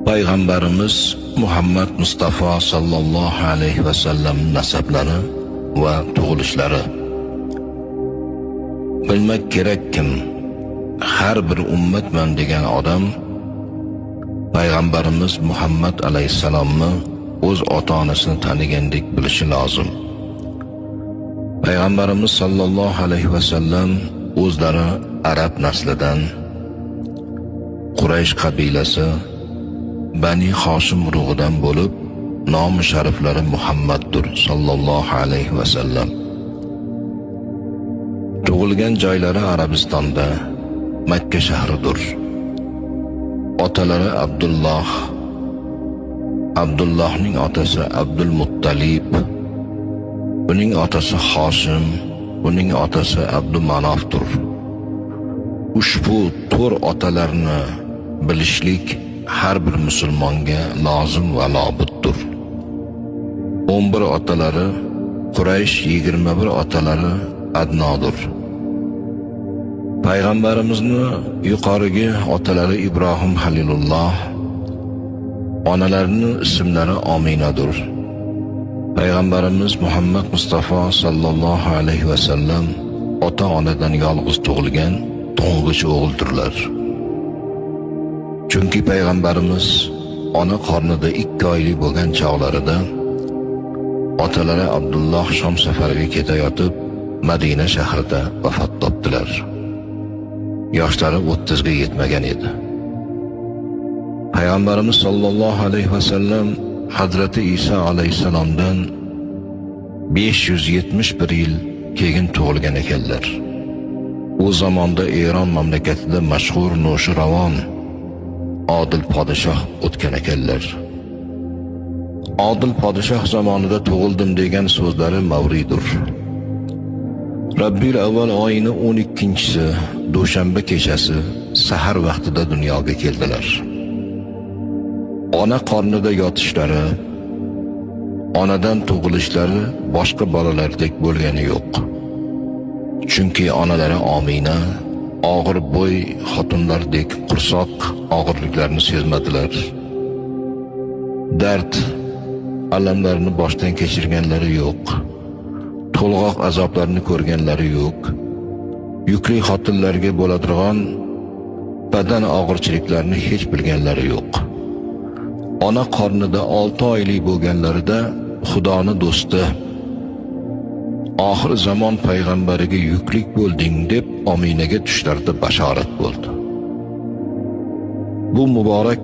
Payg'ambarimiz Muhammad Mustafa sallallohu alayhi va sallam nasablari va tug'ilishlari. Bilmak kerakki, har bir ummatman degan odam Payg'ambarimiz Muhammad alayhisalomni o'z ota-onasini tanigandek bilishi lozim. Payg'ambarimiz sallallohu alayhi va sallam o'zlari arab naslidan, Quraysh qabilasi, Bani Hoshim urug'idan bo'lib, nomi shariflari Muhammaddur sallallohu alayhi va sallam. Tug'ilgan joylari Arabistonda, Makka shahridir. Otalari Abdulloh, Abdullohning otasi Abdul Muttalib, uning otasi Hoshim, uning otasi Abdul Manofdir. Ushbu to'rt otalarni bilishlik har bir musulmonga lozim va lobuddir. 11 otalari Quraysh, 21 otalari Adnodir. Payg'ambarimizni yuqorigi otalari Ibrohim Halilulloh, onalarining ismlari Ominadir. Payg'ambarimiz Muhammad Mustafa sallallohu alayhi va sallam ota-onadan yolg'iz tug'ilgan to'ng'ich o'g'ildirlar. Chunki payg'ambarimiz ona qornida 2 oylik bo'lgan chog'larida otalari Abdulloh Shom safariga ketayotib Madina shahrida vafot topdilar. Yoshlari 30 ga yetmagan edi. Payg'ambarimiz sallallohu alayhi va sallam Hazrati Isa alayhisalomdan 571 yil keyin tug'ilgan ekanlar. U zamonda Eron mamlakatida mashhur Nushiravon Odil podshoh o'tgan ekanlar. Odil podshoh zamonida tug'ildim degan so'zlari Mavridur. Rabbil avval oyining 12-si dushanba kechasi sahar vaqtida dunyoga keldilar. Ona qornida yotishlari, onadan tug'ilishlari boshqa bolalardek bo'lgani yo'q. Chunki onalari Omina og'ir bo'y xotinlardek qursoq og'irliklarni sezmadilar. Dard, alamlarni boshdan kechirganlari yo'q. To'lg'oq azoblarni ko'rganlari yo'q. Yukli xotinlarga bo'ladigan badan og'irchiliklarni hech bilganlari yo'q. Ona qornida 6 oylik bo'lganlarida Xudoning do'sti, oxir zamon payg'ambariga yuklik bo'lding deb Ominaga tushlarida bashorat bo'ldi. Bu muborak